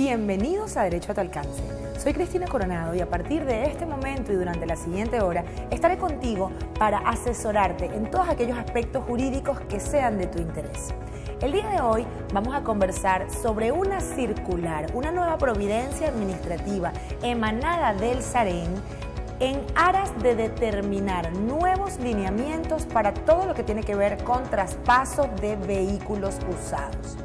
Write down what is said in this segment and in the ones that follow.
Bienvenidos a Derecho a tu Alcance. Soy Cristina Coronado y a partir de este momento y durante la siguiente hora estaré contigo para asesorarte en todos aquellos aspectos jurídicos que sean de tu interés. El día de hoy vamos a conversar sobre una circular, una nueva providencia administrativa emanada del SAREN en aras de determinar nuevos lineamientos para todo lo que tiene que ver con traspaso de vehículos usados.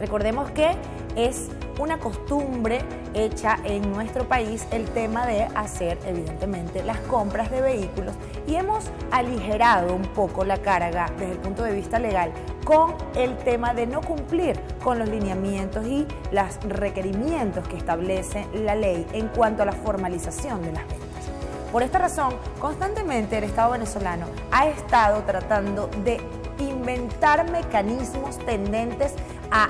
Recordemos que es una costumbre hecha en nuestro país el tema de hacer, evidentemente, las compras de vehículos y hemos aligerado un poco la carga desde el punto de vista legal con el tema de no cumplir con los lineamientos y los requerimientos que establece la ley en cuanto a la formalización de las ventas. Por esta razón, constantemente el Estado venezolano ha estado tratando de inventar mecanismos tendentes a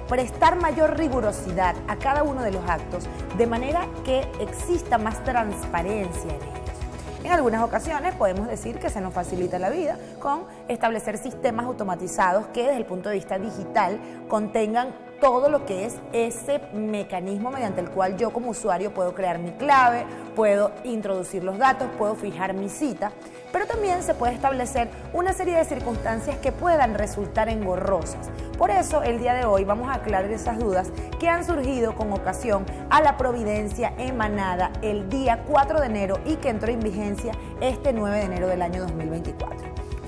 prestar mayor rigurosidad a cada uno de los actos, de manera que exista más transparencia en ellos. En algunas ocasiones podemos decir que se nos facilita la vida con establecer sistemas automatizados que desde el punto de vista digital contengan todo lo que es ese mecanismo mediante el cual yo como usuario puedo crear mi clave, puedo introducir los datos, puedo fijar mi cita, pero también se puede establecer una serie de circunstancias que puedan resultar engorrosas. Por eso, el día de hoy vamos a aclarar esas dudas que han surgido con ocasión a la providencia emanada el día 4 de enero y que entró en vigencia este 9 de enero del año 2024.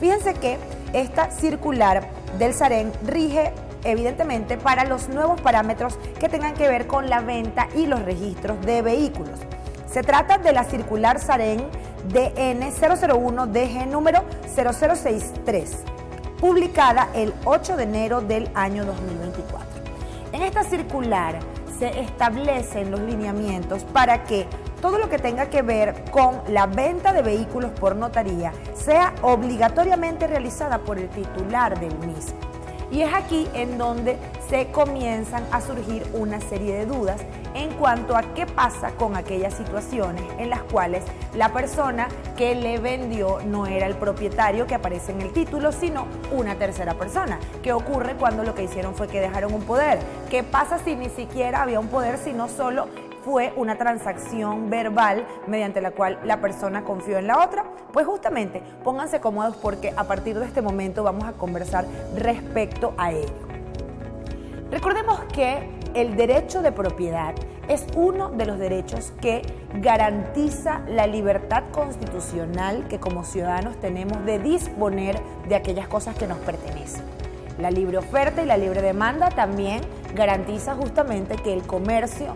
Fíjense que esta circular del SAREN rige evidentemente para los nuevos parámetros que tengan que ver con la venta y los registros de vehículos. Se trata de la circular SAREN DN 001 DG número 0063, publicada el 8 de enero del año 2024. En esta circular se establecen los lineamientos para que todo lo que tenga que ver con la venta de vehículos por notaría sea obligatoriamente realizada por el titular del mismo. Y es aquí en donde se comienzan a surgir una serie de dudas en cuanto a qué pasa con aquellas situaciones en las cuales la persona que le vendió no era el propietario que aparece en el título, sino una tercera persona. ¿Qué ocurre cuando lo que hicieron fue que dejaron un poder? ¿Qué pasa si ni siquiera había un poder, sino solo fue una transacción verbal mediante la cual la persona confió en la otra? Pues justamente, pónganse cómodos porque a partir de este momento vamos a conversar respecto a ello. Recordemos que el derecho de propiedad es uno de los derechos que garantiza la libertad constitucional que como ciudadanos tenemos de disponer de aquellas cosas que nos pertenecen. La libre oferta y la libre demanda también garantiza justamente que el comercio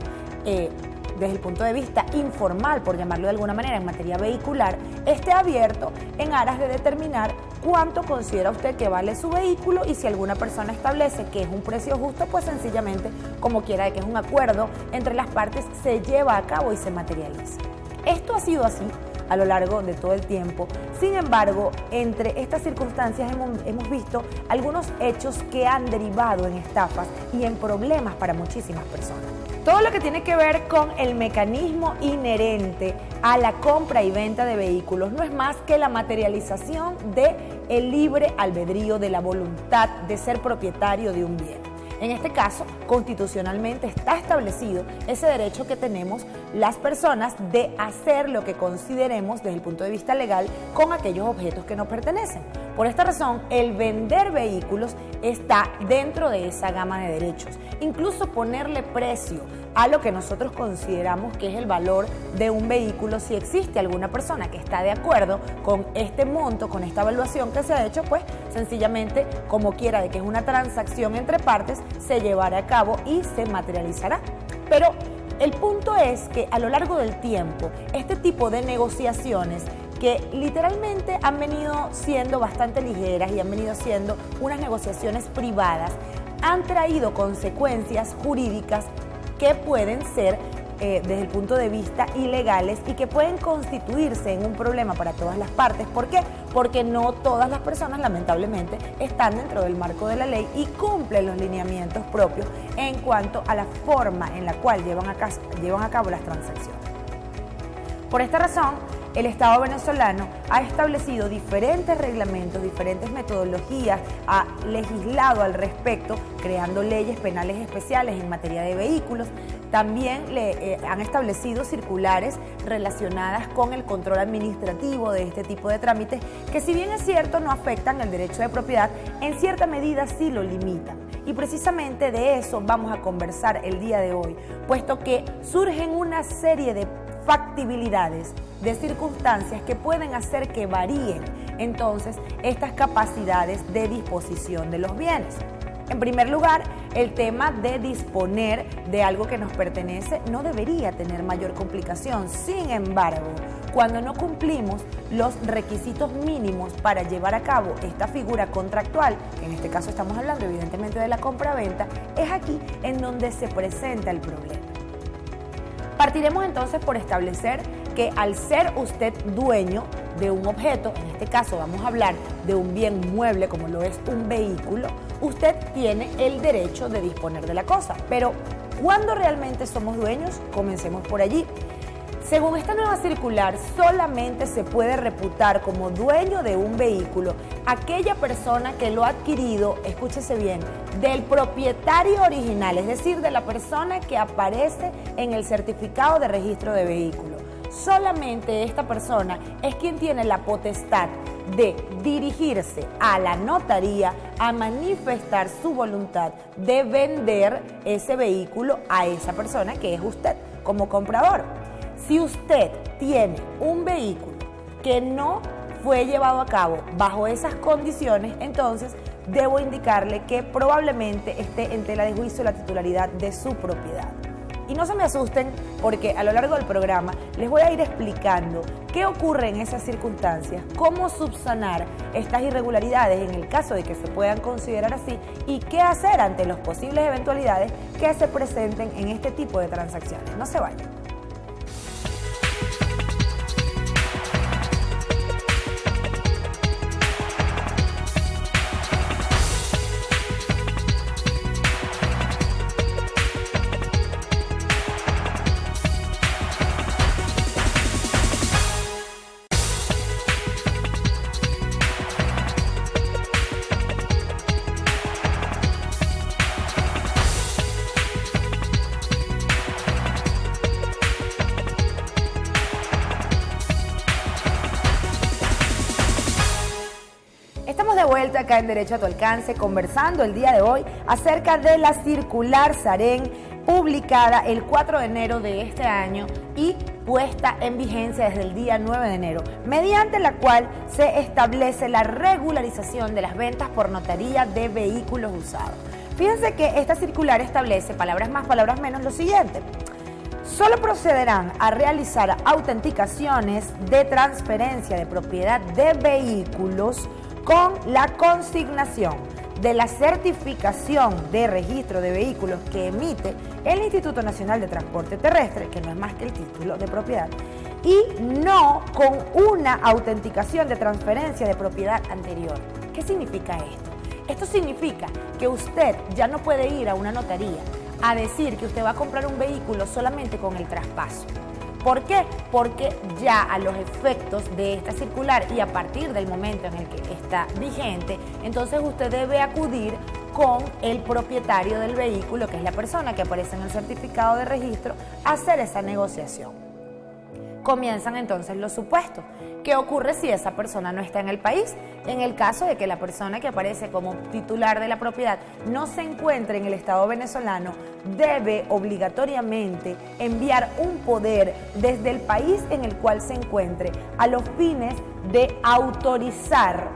desde el punto de vista informal, por llamarlo de alguna manera, en materia vehicular, esté abierto en aras de determinar cuánto considera usted que vale su vehículo y si alguna persona establece que es un precio justo, pues sencillamente, como quiera de que es un acuerdo entre las partes, se lleva a cabo y se materializa. Esto ha sido así a lo largo de todo el tiempo. Sin embargo, entre estas circunstancias hemos visto algunos hechos que han derivado en estafas y en problemas para muchísimas personas. Todo lo que tiene que ver con el mecanismo inherente a la compra y venta de vehículos no es más que la materialización del libre albedrío, de la voluntad de ser propietario de un bien. En este caso, constitucionalmente está establecido ese derecho que tenemos las personas de hacer lo que consideremos desde el punto de vista legal con aquellos objetos que nos pertenecen. Por esta razón, el vender vehículos está dentro de esa gama de derechos. Incluso ponerle precio a lo que nosotros consideramos que es el valor de un vehículo, si existe alguna persona que está de acuerdo con este monto, con esta evaluación que se ha hecho, pues sencillamente, como quiera de que es una transacción entre partes, se llevará a cabo y se materializará. Pero el punto es que a lo largo del tiempo, este tipo de negociaciones que literalmente han venido siendo bastante ligeras y han venido siendo unas negociaciones privadas, han traído consecuencias jurídicas que pueden ser desde el punto de vista ilegales y que pueden constituirse en un problema para todas las partes. ¿Por qué? Porque no todas las personas, lamentablemente, están dentro del marco de la ley y cumplen los lineamientos propios en cuanto a la forma en la cual llevan a cabo las transacciones. Por esta razón, el Estado venezolano ha establecido diferentes reglamentos, diferentes metodologías, ha legislado al respecto, creando leyes penales especiales en materia de vehículos. También han establecido circulares relacionadas con el control administrativo de este tipo de trámites, que si bien es cierto no afectan el derecho de propiedad, en cierta medida sí lo limitan. Y precisamente de eso vamos a conversar el día de hoy, puesto que surgen una serie de factibilidades, de circunstancias que pueden hacer que varíen entonces estas capacidades de disposición de los bienes. En primer lugar, el tema de disponer de algo que nos pertenece no debería tener mayor complicación. Sin embargo, cuando no cumplimos los requisitos mínimos para llevar a cabo esta figura contractual, que en este caso estamos hablando evidentemente de la compra-venta, es aquí en donde se presenta el problema. Partiremos entonces por establecer que al ser usted dueño de un objeto, en este caso vamos a hablar de un bien mueble como lo es un vehículo, usted tiene el derecho de disponer de la cosa. Pero, ¿cuándo realmente somos dueños? Comencemos por allí. Según esta nueva circular, solamente se puede reputar como dueño de un vehículo aquella persona que lo ha adquirido, escúchese bien, del propietario original, es decir, de la persona que aparece en el certificado de registro de vehículo. Solamente esta persona es quien tiene la potestad de dirigirse a la notaría a manifestar su voluntad de vender ese vehículo a esa persona que es usted como comprador. Si usted tiene un vehículo que no fue llevado a cabo bajo esas condiciones, entonces debo indicarle que probablemente esté en tela de juicio la titularidad de su propiedad. Y no se me asusten porque a lo largo del programa les voy a ir explicando qué ocurre en esas circunstancias, cómo subsanar estas irregularidades en el caso de que se puedan considerar así y qué hacer ante las posibles eventualidades que se presenten en este tipo de transacciones. No se vayan. De vuelta acá en Derecho a tu Alcance, conversando el día de hoy acerca de la circular SAREN publicada el 4 de enero de este año y puesta en vigencia desde el día 9 de enero, mediante la cual se establece la regularización de las ventas por notaría de vehículos usados. Fíjense que esta circular establece, palabras más, palabras menos, lo siguiente: solo procederán a realizar autenticaciones de transferencia de propiedad de vehículos con la consignación de la certificación de registro de vehículos que emite el Instituto Nacional de Transporte Terrestre, que no es más que el título de propiedad, y no con una autenticación de transferencia de propiedad anterior. ¿Qué significa esto? Esto significa que usted ya no puede ir a una notaría a decir que usted va a comprar un vehículo solamente con el traspaso. ¿Por qué? Porque ya a los efectos de esta circular y a partir del momento en el que está vigente, entonces usted debe acudir con el propietario del vehículo, que es la persona que aparece en el certificado de registro, a hacer esa negociación. Comienzan entonces los supuestos. ¿Qué ocurre si esa persona no está en el país? En el caso de que la persona que aparece como titular de la propiedad no se encuentre en el Estado venezolano, debe obligatoriamente enviar un poder desde el país en el cual se encuentre a los fines de autorizar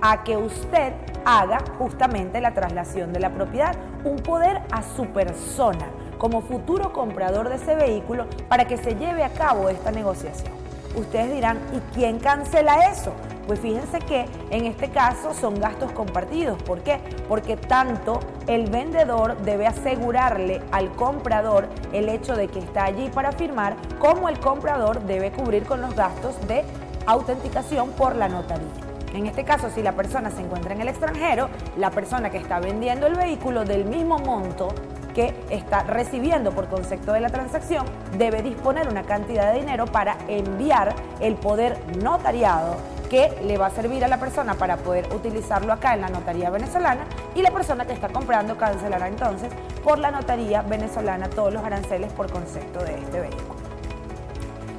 a que usted haga justamente la traslación de la propiedad, un poder a su persona como futuro comprador de ese vehículo para que se lleve a cabo esta negociación. Ustedes dirán, ¿y quién cancela eso? Pues fíjense que en este caso son gastos compartidos. ¿Por qué? Porque tanto el vendedor debe asegurarle al comprador el hecho de que está allí para firmar, como el comprador debe cubrir con los gastos de autenticación por la notaría. En este caso, si la persona se encuentra en el extranjero, la persona que está vendiendo el vehículo del mismo monto que está recibiendo por concepto de la transacción debe disponer una cantidad de dinero para enviar el poder notariado que le va a servir a la persona para poder utilizarlo acá en la notaría venezolana, y la persona que está comprando cancelará entonces por la notaría venezolana todos los aranceles por concepto de este vehículo.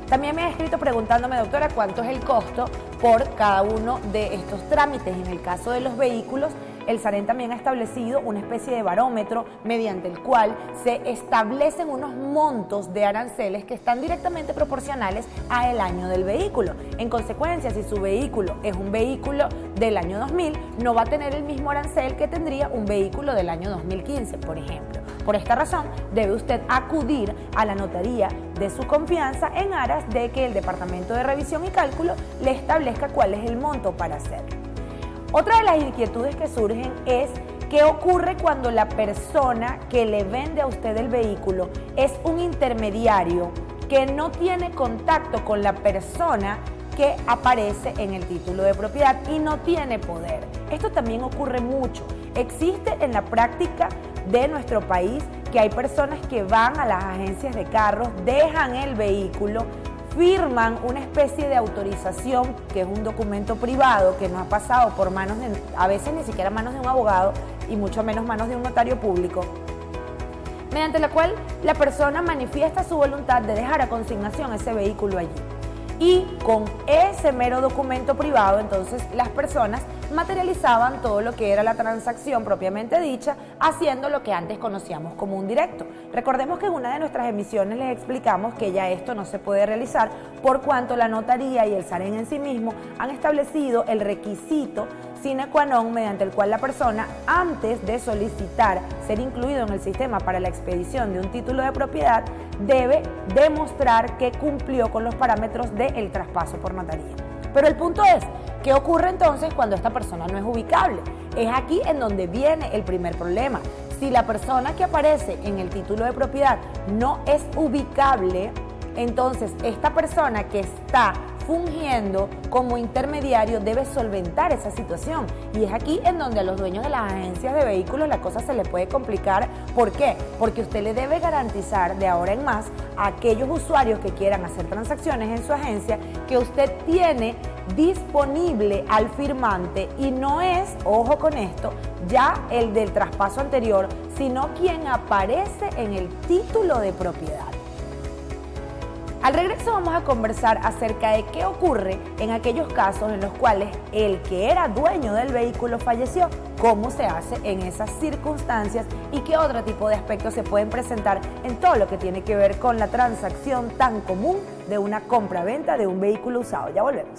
También me ha escrito preguntándome, doctora, ¿cuánto es el costo por cada uno de estos trámites? En el caso de los vehículos, el SAREN también ha establecido una especie de barómetro mediante el cual se establecen unos montos de aranceles que están directamente proporcionales al año del vehículo. En consecuencia, si su vehículo es un vehículo del año 2000, no va a tener el mismo arancel que tendría un vehículo del año 2015, por ejemplo. Por esta razón, debe usted acudir a la notaría de su confianza en aras de que el Departamento de Revisión y Cálculo le establezca cuál es el monto para hacerlo. Otra de las inquietudes que surgen es qué ocurre cuando la persona que le vende a usted el vehículo es un intermediario que no tiene contacto con la persona que aparece en el título de propiedad y no tiene poder. Esto también ocurre mucho. Existe en la práctica de nuestro país que hay personas que van a las agencias de carros, dejan el vehículo, firman una especie de autorización, que es un documento privado que no ha pasado por manos de, a veces ni siquiera manos de un abogado y mucho menos manos de un notario público, mediante la cual la persona manifiesta su voluntad de dejar a consignación ese vehículo allí. Y con ese mero documento privado, entonces las personas materializaban todo lo que era la transacción propiamente dicha, haciendo lo que antes conocíamos como un directo. Recordemos que en una de nuestras emisiones les explicamos que ya esto no se puede realizar por cuanto la notaría y el SAREN en sí mismo han establecido el requisito sine qua non mediante el cual la persona, antes de solicitar ser incluido en el sistema para la expedición de un título de propiedad, debe demostrar que cumplió con los parámetros del traspaso por notaría. Pero el punto es, ¿qué ocurre entonces cuando esta persona no es ubicable? Es aquí en donde viene el primer problema. Si la persona que aparece en el título de propiedad no es ubicable, entonces esta persona que está fungiendo como intermediario debe solventar esa situación, y es aquí en donde a los dueños de las agencias de vehículos la cosa se le puede complicar. ¿Por qué? Porque usted le debe garantizar de ahora en más a aquellos usuarios que quieran hacer transacciones en su agencia que usted tiene disponible al firmante, y no es, ojo con esto, ya el del traspaso anterior, sino quien aparece en el título de propiedad. Al regreso vamos a conversar acerca de qué ocurre en aquellos casos en los cuales el que era dueño del vehículo falleció, cómo se hace en esas circunstancias y qué otro tipo de aspectos se pueden presentar en todo lo que tiene que ver con la transacción tan común de una compra-venta de un vehículo usado. Ya volvemos.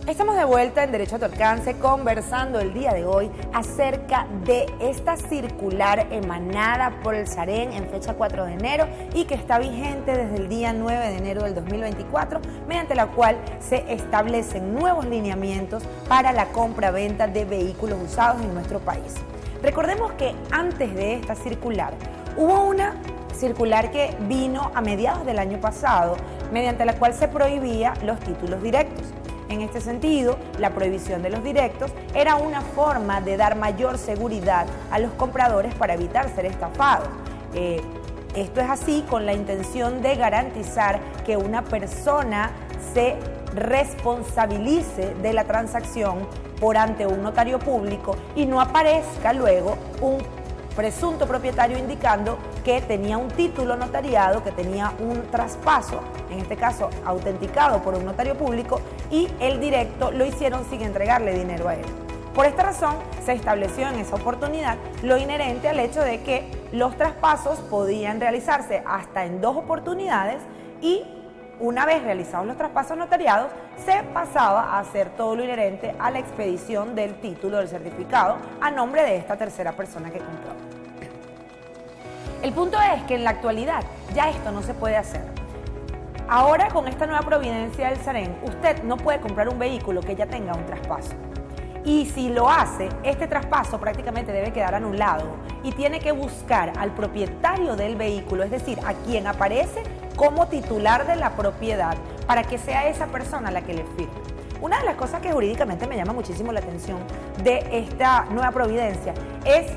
Estamos de vuelta en Derecho a tu Alcance conversando el día de hoy acerca de esta circular emanada por el SAREN en fecha 4 de enero y que está vigente desde el día 9 de enero del 2024, mediante la cual se establecen nuevos lineamientos para la compra-venta de vehículos usados en nuestro país. Recordemos que antes de esta circular hubo una circular que vino a mediados del año pasado, mediante la cual se prohibía los títulos directos. En este sentido, la prohibición de los directos era una forma de dar mayor seguridad a los compradores para evitar ser estafados. Esto es así con la intención de garantizar que una persona se responsabilice de la transacción por ante un notario público y no aparezca luego un presunto propietario indicando que tenía un título notariado, que tenía un traspaso, en este caso autenticado por un notario público, y el directo lo hicieron sin entregarle dinero a él. Por esta razón se estableció en esa oportunidad lo inherente al hecho de que los traspasos podían realizarse hasta en 2 oportunidades y una vez realizados los traspasos notariados, se pasaba a hacer todo lo inherente a la expedición del título del certificado a nombre de esta tercera persona que compró. El punto es que en la actualidad ya esto no se puede hacer. Ahora, con esta nueva providencia del SAREN, usted no puede comprar un vehículo que ya tenga un traspaso. Y si lo hace, este traspaso prácticamente debe quedar anulado y tiene que buscar al propietario del vehículo, es decir, a quien aparece como titular de la propiedad, para que sea esa persona la que le firme. Una de las cosas que jurídicamente me llama muchísimo la atención de esta nueva providencia es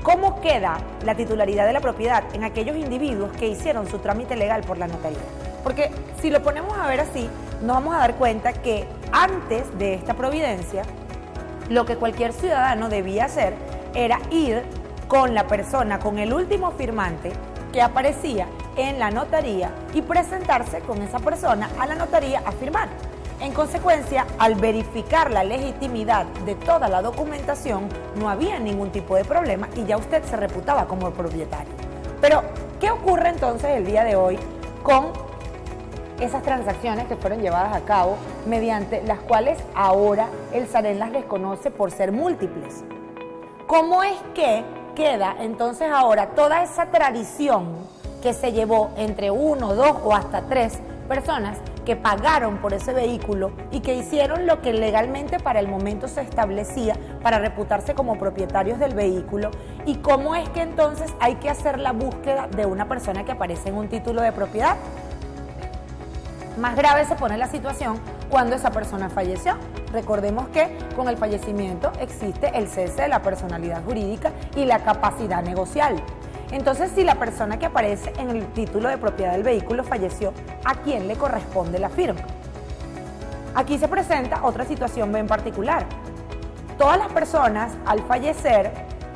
cómo queda la titularidad de la propiedad en aquellos individuos que hicieron su trámite legal por la notaría. Porque si lo ponemos a ver así, nos vamos a dar cuenta que antes de esta providencia, lo que cualquier ciudadano debía hacer era ir con la persona, con el último firmante que aparecía en la notaría y presentarse con esa persona a la notaría a firmar. En consecuencia, al verificar la legitimidad de toda la documentación, no había ningún tipo de problema y ya usted se reputaba como propietario. Pero, ¿qué ocurre entonces el día de hoy con esas transacciones que fueron llevadas a cabo mediante las cuales ahora el SAREN las desconoce por ser múltiples? ¿Cómo es que queda entonces ahora toda esa tradición que se llevó entre 1, 2 o hasta 3 personas que pagaron por ese vehículo y que hicieron lo que legalmente para el momento se establecía para reputarse como propietarios del vehículo? ¿Y cómo es que entonces hay que hacer la búsqueda de una persona que aparece en un título de propiedad? Más grave se pone la situación cuando esa persona falleció. Recordemos que con el fallecimiento existe el cese de la personalidad jurídica y la capacidad negocial. Entonces, si la persona que aparece en el título de propiedad del vehículo falleció, ¿a quién le corresponde la firma? Aquí se presenta otra situación bien particular. Todas las personas, al fallecer,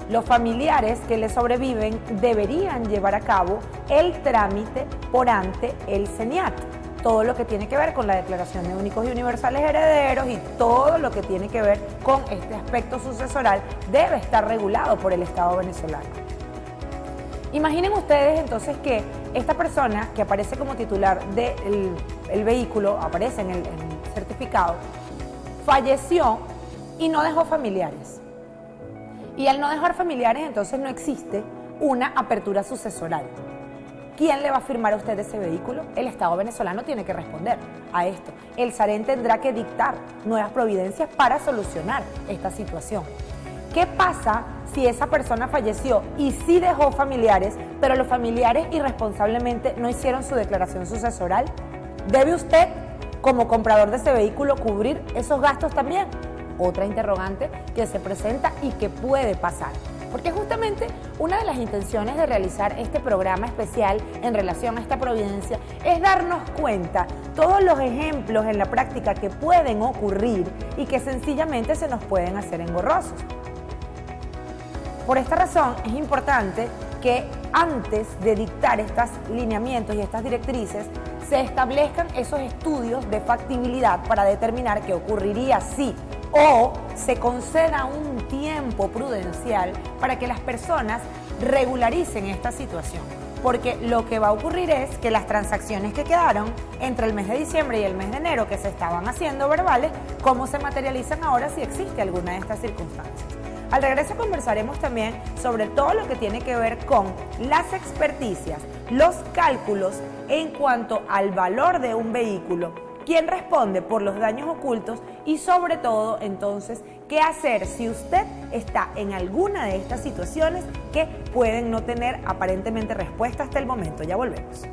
los familiares que le sobreviven deberían llevar a cabo el trámite por ante el CENIAT. Todo lo que tiene que ver con la declaración de únicos y universales herederos y todo lo que tiene que ver con este aspecto sucesoral debe estar regulado por el Estado venezolano. Imaginen ustedes entonces que esta persona que aparece como titular del vehículo, aparece en el certificado, falleció y no dejó familiares. Y al no dejar familiares, entonces no existe una apertura sucesoral. ¿Quién le va a firmar a usted ese vehículo? El Estado venezolano tiene que responder a esto. El SAREN tendrá que dictar nuevas providencias para solucionar esta situación. ¿Qué pasa si esa persona falleció y sí dejó familiares, pero los familiares irresponsablemente no hicieron su declaración sucesoral? ¿Debe usted, como comprador de ese vehículo, cubrir esos gastos también? Otra interrogante que se presenta y que puede pasar. Porque justamente una de las intenciones de realizar este programa especial en relación a esta providencia es darnos cuenta todos los ejemplos en la práctica que pueden ocurrir y que sencillamente se nos pueden hacer engorrosos. Por esta razón es importante que antes de dictar estos lineamientos y estas directrices se establezcan esos estudios de factibilidad para determinar qué ocurriría si o se conceda un tiempo prudencial para que las personas regularicen esta situación. Porque lo que va a ocurrir es que las transacciones que quedaron entre el mes de diciembre y el mes de enero que se estaban haciendo verbales, ¿cómo se materializan ahora si existe alguna de estas circunstancias? Al regreso conversaremos también sobre todo lo que tiene que ver con las experticias, los cálculos en cuanto al valor de un vehículo, quién responde por los daños ocultos y sobre todo entonces qué hacer si usted está en alguna de estas situaciones que pueden no tener aparentemente respuesta hasta el momento. Ya volvemos.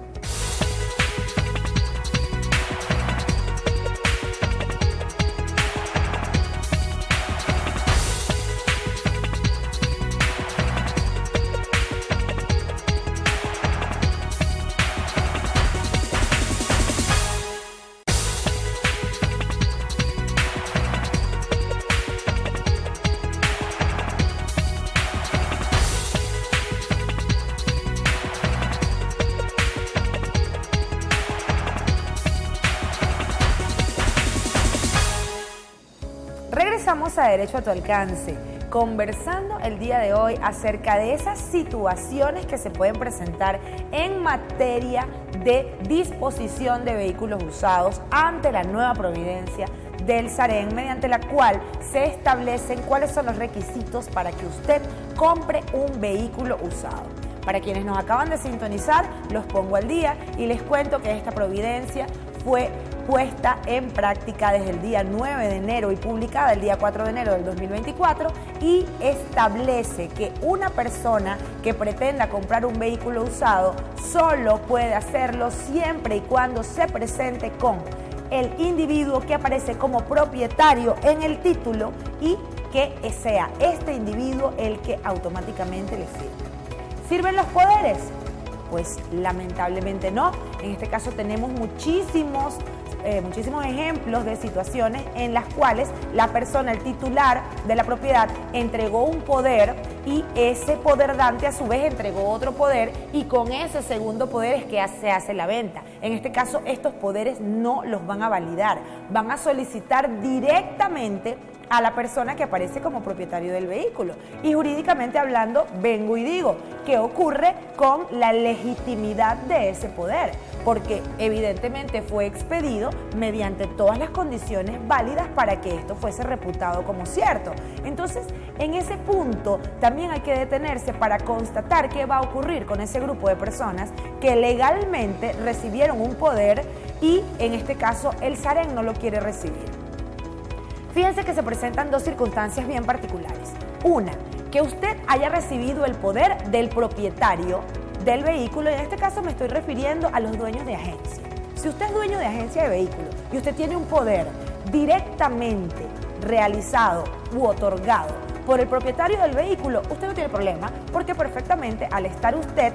Regresamos a Derecho a tu Alcance. conversando el día de hoy acerca de esas situaciones que se pueden presentar en materia de disposición de vehículos usados ante la nueva providencia del SAREN, mediante la cual se establecen cuáles son los requisitos para que usted compre un vehículo usado. Para quienes nos acaban de sintonizar, los pongo al día y les cuento que esta providencia fue puesta en práctica desde el día 9 de enero y publicada el día 4 de enero del 2024 y establece que una persona que pretenda comprar un vehículo usado solo puede hacerlo siempre y cuando se presente con el individuo que aparece como propietario en el título y que sea este individuo el que automáticamente le firme. ¿Sirven los poderes? Pues lamentablemente no. En este caso tenemos muchísimos ejemplos de situaciones en las cuales la persona, el titular de la propiedad, entregó un poder y ese poder dante a su vez entregó otro poder y con ese segundo poder es que se hace la venta. En este caso estos poderes no los van a validar, van a solicitar directamente a la persona que aparece como propietario del vehículo. Y jurídicamente hablando, vengo y digo, ¿qué ocurre con la legitimidad de ese poder? Porque evidentemente fue expedido mediante todas las condiciones válidas para que esto fuese reputado como cierto. Entonces, en ese punto también hay que detenerse para constatar qué va a ocurrir con ese grupo de personas que legalmente recibieron un poder y en este caso el SAREN no lo quiere recibir. Fíjense que se presentan dos circunstancias bien particulares. Una, que usted haya recibido el poder del propietario del vehículo, y en este caso me estoy refiriendo a los dueños de agencia. Si usted es dueño de agencia de vehículos y usted tiene un poder directamente realizado u otorgado por el propietario del vehículo, usted no tiene problema, porque perfectamente al estar usted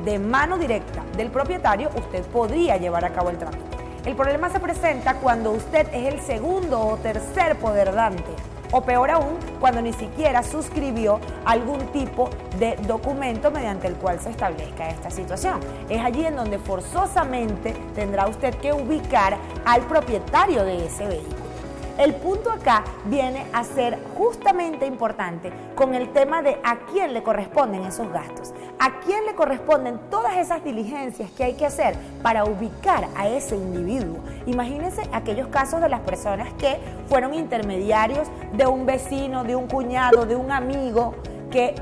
de mano directa del propietario, usted podría llevar a cabo el trámite. El problema se presenta cuando usted es el segundo o tercer poder dante, o peor aún, cuando ni siquiera suscribió algún tipo de documento mediante el cual se establezca esta situación. Es allí en donde forzosamente tendrá usted que ubicar al propietario de ese vehículo. El punto acá viene a ser justamente importante con el tema de a quién le corresponden esos gastos, a quién le corresponden todas esas diligencias que hay que hacer para ubicar a ese individuo. Imagínense aquellos casos de las personas que fueron intermediarios de un vecino, de un cuñado, de un amigo que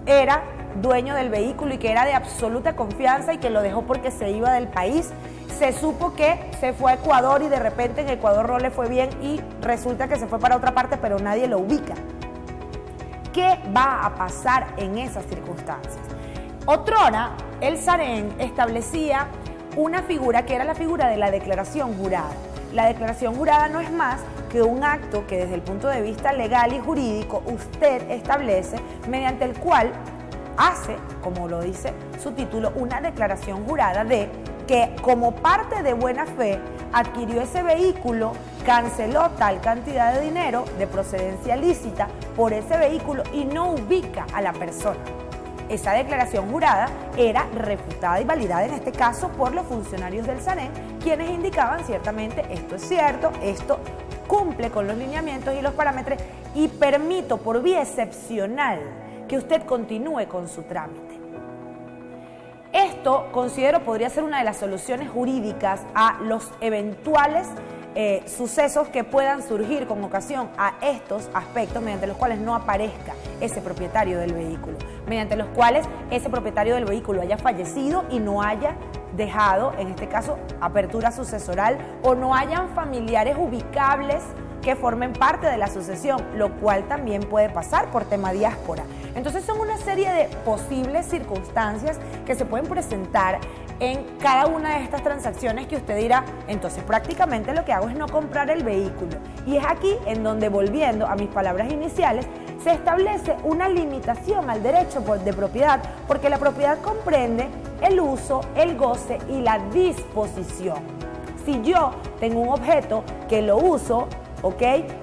era dueño del vehículo y que era de absoluta confianza y que lo dejó porque se iba del país. Se supo que se fue a Ecuador y de repente en Ecuador no le fue bien y resulta que se fue para otra parte, pero nadie lo ubica. ¿Qué va a pasar en esas circunstancias? Otrora, el SAREN establecía una figura que era la figura de la declaración jurada. La declaración jurada no es más que un acto que desde el punto de vista legal y jurídico usted establece mediante el cual hace, como lo dice su título, una declaración jurada de que como parte de buena fe adquirió ese vehículo, canceló tal cantidad de dinero de procedencia lícita por ese vehículo y no ubica a la persona. Esa declaración jurada era refutada y validada en este caso por los funcionarios del SAREN, quienes indicaban ciertamente esto es cierto, esto cumple con los lineamientos y los parámetros y permito por vía excepcional que usted continúe con su trámite. Esto considero podría ser una de las soluciones jurídicas a los eventuales sucesos que puedan surgir con ocasión a estos aspectos mediante los cuales no aparezca ese propietario del vehículo, mediante los cuales ese propietario del vehículo haya fallecido y no haya dejado, en este caso, apertura sucesoral o no hayan familiares ubicables que formen parte de la sucesión, lo cual también puede pasar por tema diáspora. Entonces son una serie de posibles circunstancias que se pueden presentar en cada una de estas transacciones que usted dirá, entonces prácticamente lo que hago es no comprar el vehículo. Y es aquí en donde, volviendo a mis palabras iniciales, se establece una limitación al derecho de propiedad, porque la propiedad comprende el uso, el goce y la disposición. Si yo tengo un objeto que lo uso,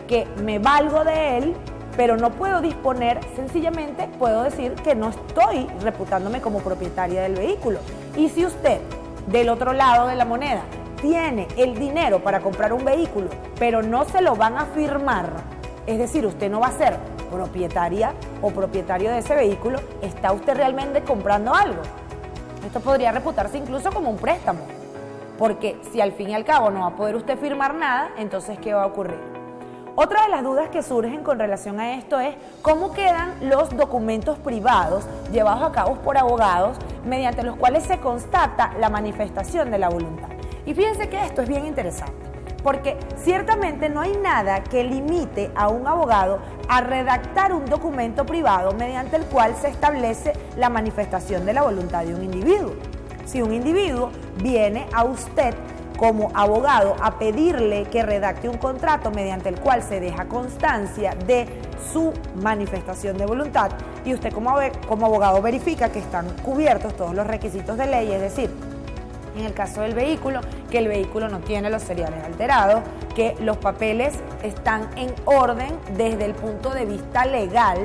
que me valgo de él, pero no puedo disponer, sencillamente puedo decir que no estoy reputándome como propietaria del vehículo. Y si usted, del otro lado de la moneda, tiene el dinero para comprar un vehículo, pero no se lo van a firmar, es decir, usted no va a ser propietaria o propietario de ese vehículo, ¿está usted realmente comprando algo? Esto podría reputarse incluso como un préstamo, porque si al fin y al cabo no va a poder usted firmar nada, entonces ¿qué va a ocurrir? Otra de las dudas que surgen con relación a esto es cómo quedan los documentos privados llevados a cabo por abogados mediante los cuales se constata la manifestación de la voluntad. Y fíjense que esto es bien interesante, porque ciertamente no hay nada que limite a un abogado a redactar un documento privado mediante el cual se establece la manifestación de la voluntad de un individuo. Si un individuo viene a usted como abogado a pedirle que redacte un contrato mediante el cual se deja constancia de su manifestación de voluntad y usted como abogado verifica que están cubiertos todos los requisitos de ley, es decir, en el caso del vehículo, que el vehículo no tiene los seriales alterados, que los papeles están en orden desde el punto de vista legal,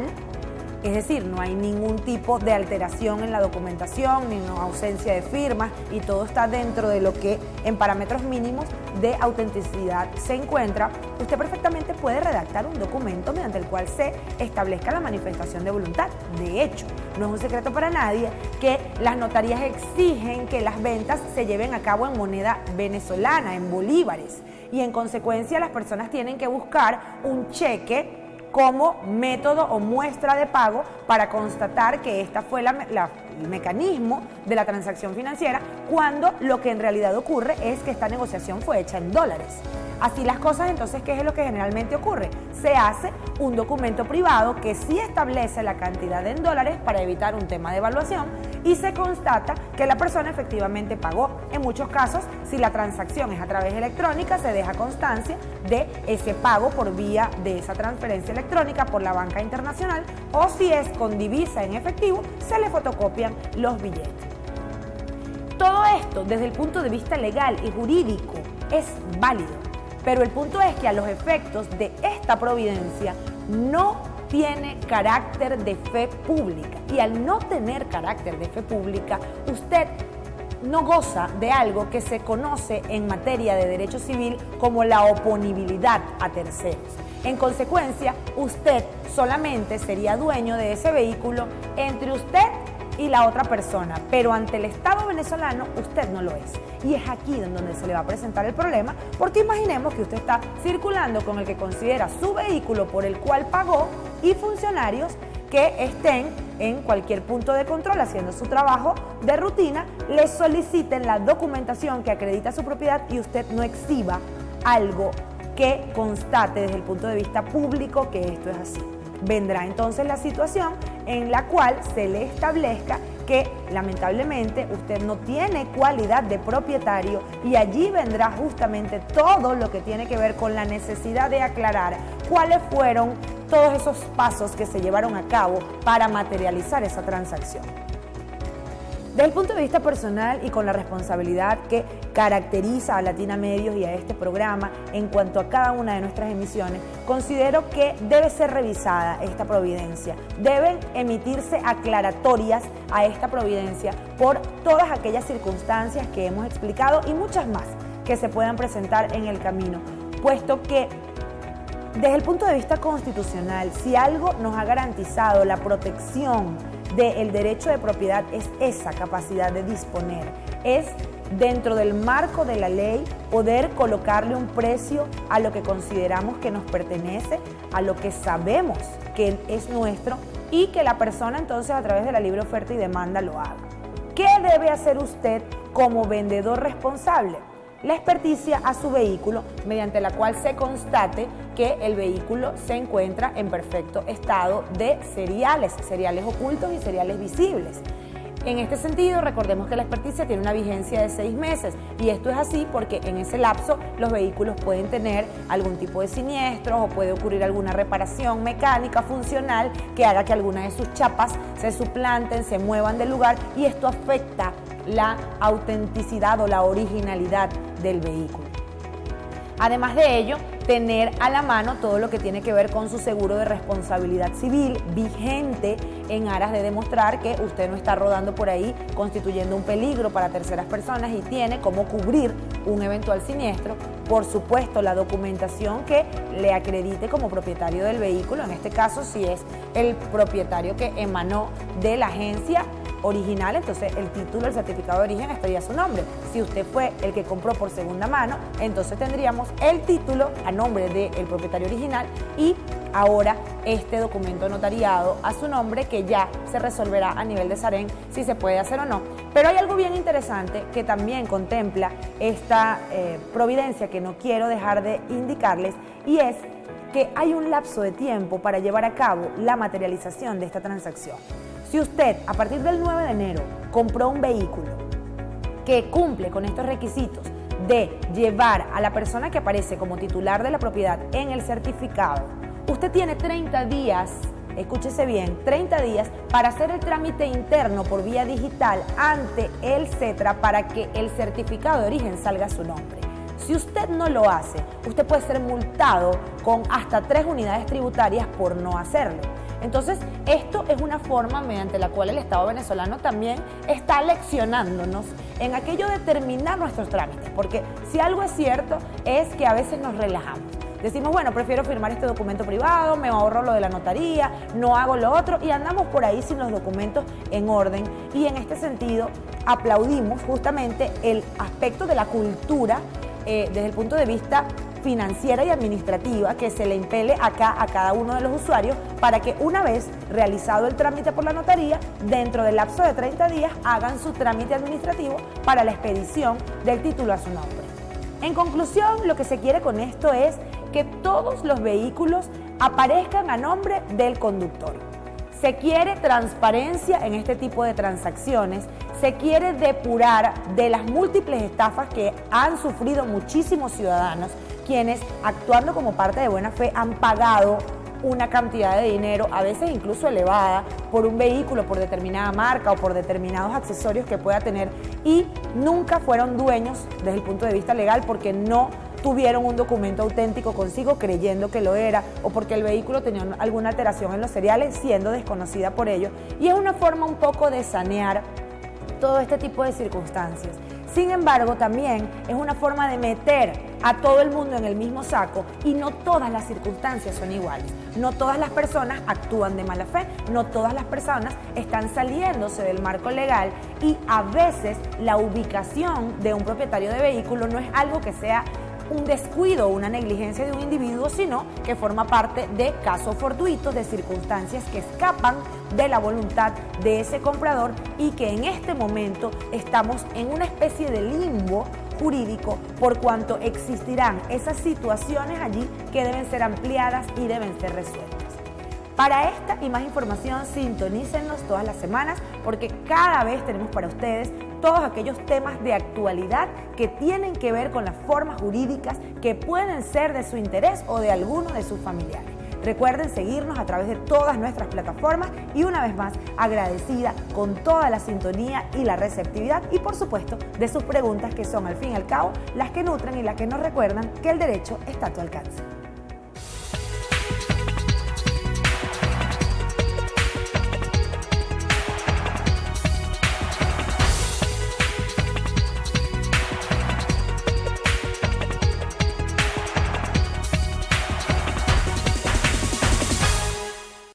es decir, no hay ningún tipo de alteración en la documentación, ni ausencia de firmas y todo está dentro de lo que en parámetros mínimos de autenticidad se encuentra, usted perfectamente puede redactar un documento mediante el cual se establezca la manifestación de voluntad. De hecho, no es un secreto para nadie que las notarías exigen que las ventas se lleven a cabo en moneda venezolana, en bolívares, y en consecuencia las personas tienen que buscar un cheque como método o muestra de pago para constatar que esta fue el mecanismo de la transacción financiera, cuando lo que en realidad ocurre es que esta negociación fue hecha en dólares. Así las cosas, entonces, ¿qué es lo que generalmente ocurre? Se hace un documento privado que sí establece la cantidad en dólares para evitar un tema de evaluación y se constata que la persona efectivamente pagó. En muchos casos, si la transacción es a través electrónica, se deja constancia de ese pago por vía de esa transferencia electrónica por la banca internacional, o si es con divisa en efectivo, se le fotocopian los billetes. Todo esto, desde el punto de vista legal y jurídico, es válido. Pero el punto es que a los efectos de esta providencia no tiene carácter de fe pública. Y al no tener carácter de fe pública, usted no goza de algo que se conoce en materia de derecho civil como la oponibilidad a terceros. En consecuencia, usted solamente sería dueño de ese vehículo entre usted y la otra persona, pero ante el Estado venezolano usted no lo es. Y es aquí donde se le va a presentar el problema, porque imaginemos que usted está circulando con el que considera su vehículo por el cual pagó y funcionarios que estén en cualquier punto de control haciendo su trabajo de rutina le soliciten la documentación que acredita su propiedad y usted no exhiba algo que constate desde el punto de vista público que esto es así. Vendrá entonces la situación en la cual se le establezca que lamentablemente usted no tiene cualidad de propietario y allí vendrá justamente todo lo que tiene que ver con la necesidad de aclarar cuáles fueron todos esos pasos que se llevaron a cabo para materializar esa transacción. Desde el punto de vista personal y con la responsabilidad que caracteriza a Latina Medios y a este programa en cuanto a cada una de nuestras emisiones, considero que debe ser revisada esta providencia. Deben emitirse aclaratorias a esta providencia por todas aquellas circunstancias que hemos explicado y muchas más que se puedan presentar en el camino, puesto que desde el punto de vista constitucional, si algo nos ha garantizado la protección del derecho de propiedad es esa capacidad de disponer, es dentro del marco de la ley poder colocarle un precio a lo que consideramos que nos pertenece, a lo que sabemos que es nuestro y que la persona entonces a través de la libre oferta y demanda lo haga. ¿Qué debe hacer usted como vendedor responsable? La experticia a su vehículo, mediante la cual se constate que el vehículo se encuentra en perfecto estado de seriales ocultos y seriales visibles. En este sentido, recordemos que la experticia tiene una vigencia de 6 meses y esto es así porque en ese lapso los vehículos pueden tener algún tipo de siniestros o puede ocurrir alguna reparación mecánica funcional que haga que alguna de sus chapas se suplanten, se muevan del lugar y esto afecta la autenticidad o la originalidad del vehículo. Además de ello, tener a la mano todo lo que tiene que ver con su seguro de responsabilidad civil vigente en aras de demostrar que usted no está rodando por ahí constituyendo un peligro para terceras personas y tiene cómo cubrir un eventual siniestro por supuesto, la documentación que le acredite como propietario del vehículo, en este caso si es el propietario que emanó de la agencia original, entonces el título, el certificado de origen estaría a su nombre. Si usted fue el que compró por segunda mano, entonces tendríamos el título a nombre del propietario original y ahora este documento notariado a su nombre, que ya se resolverá a nivel de SAREN si se puede hacer o no. Pero hay algo bien interesante que también contempla esta providencia que no quiero dejar de indicarles, y es que hay un lapso de tiempo para llevar a cabo la materialización de esta transacción. Si usted a partir del 9 de enero compró un vehículo que cumple con estos requisitos de llevar a la persona que aparece como titular de la propiedad en el certificado, usted tiene 30 días, escúchese bien, 30 días para hacer el trámite interno por vía digital ante el CETRA para que el certificado de origen salga a su nombre. Si usted no lo hace, usted puede ser multado con hasta 3 unidades tributarias por no hacerlo. Entonces, esto es una forma mediante la cual el Estado venezolano también está leccionándonos en aquello de terminar nuestros trámites, porque si algo es cierto es que a veces nos relajamos. Decimos, bueno, prefiero firmar este documento privado, me ahorro lo de la notaría, no hago lo otro, y andamos por ahí sin los documentos en orden. Y en este sentido, aplaudimos justamente el aspecto de la cultura desde el punto de vista financiera y administrativa que se le impele acá a cada uno de los usuarios para que una vez realizado el trámite por la notaría, dentro del lapso de 30 días hagan su trámite administrativo para la expedición del título a su nombre. En conclusión, lo que se quiere con esto es que todos los vehículos aparezcan a nombre del conductor. Se quiere transparencia en este tipo de transacciones, se quiere depurar de las múltiples estafas que han sufrido muchísimos ciudadanos, quienes actuando como parte de buena fe han pagado una cantidad de dinero, a veces incluso elevada, por un vehículo, por determinada marca o por determinados accesorios que pueda tener, y nunca fueron dueños desde el punto de vista legal porque no tuvieron un documento auténtico consigo creyendo que lo era, o porque el vehículo tenía alguna alteración en los seriales siendo desconocida por ellos. Y es una forma un poco de sanear todo este tipo de circunstancias. Sin embargo, también es una forma de meter a todo el mundo en el mismo saco, y no todas las circunstancias son iguales. No todas las personas actúan de mala fe, no todas las personas están saliéndose del marco legal, y a veces la ubicación de un propietario de vehículo no es algo que sea un descuido o una negligencia de un individuo, sino que forma parte de casos fortuitos, de circunstancias que escapan de la voluntad de ese comprador, y que en este momento estamos en una especie de limbo jurídico por cuanto existirán esas situaciones allí que deben ser ampliadas y deben ser resueltas. Para esta y más información, sintonícennos todas las semanas, porque cada vez tenemos para ustedes todos aquellos temas de actualidad que tienen que ver con las formas jurídicas que pueden ser de su interés o de alguno de sus familiares. Recuerden seguirnos a través de todas nuestras plataformas, y una vez más agradecida con toda la sintonía y la receptividad, y por supuesto de sus preguntas, que son al fin y al cabo las que nutren y las que nos recuerdan que el derecho está a tu alcance.